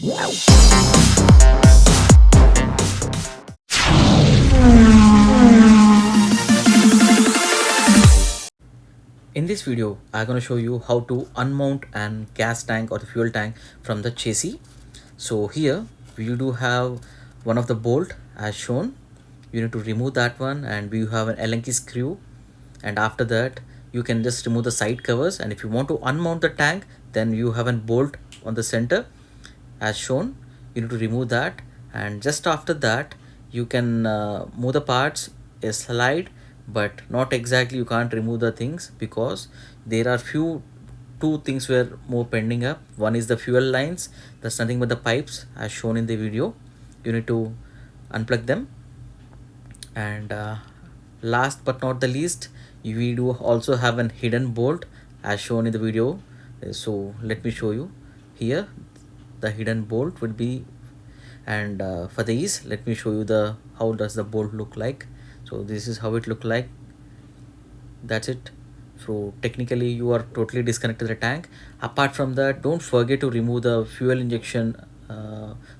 In this video, I'm going to show you how to unmount an gas tank or the fuel tank from the chassis. So here we do have one of the bolt as shown. You need to remove that one, and we have an Allen key screw, and after that you can just remove the side covers. And if you want to unmount the tank, then you have a bolt on the center as shown. You need to remove that, and just after that you can move the parts, a slide, but not exactly. You can't remove the things because there are two things were more pending up. One is the fuel lines, that's nothing but the pipes as shown in the video. You need to unplug them, and last but not the least, we do also have an hidden bolt as shown in the video. So let me show you here. The hidden bolt would be, and for the ease, let me show you the how does the bolt look like. So this is how it look like. That's it. So technically you are totally disconnected the tank. Apart from that, don't forget to remove the fuel injection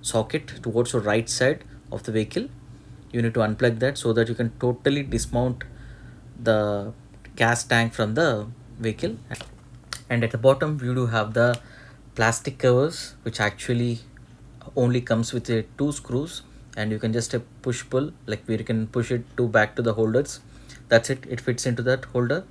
socket towards the right side of the vehicle. You need to unplug that so that you can totally dismount the gas tank from the vehicle. And at the bottom you do have the plastic covers, which actually only comes with two screws, and you can just push pull, like where you can push it to back to the holders. That's it, it fits into that holder.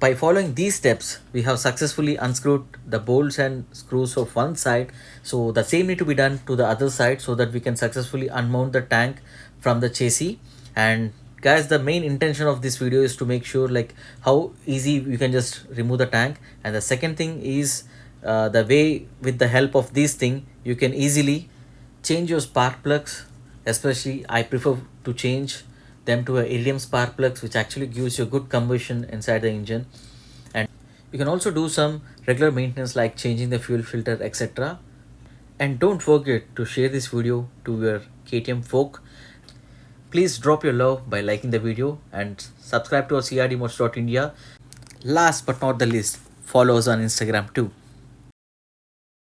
By following these steps, we have successfully unscrewed the bolts and screws of one side. So the same need to be done to the other side so that we can successfully unmount the tank from the chassis. And guys, the main intention of this video is to make sure like how easy you can just remove the tank. And the second thing is the way with the help of this thing you can easily change your spark plugs. Especially I prefer to change them to a iridium spark plugs, which actually gives you good combustion inside the engine. And you can also do some regular maintenance like changing the fuel filter, etc. And don't forget to share this video to your KTM folk. Please drop your love by liking the video and subscribe to our CRDMODS.India. Last but not the least, follow us on Instagram too.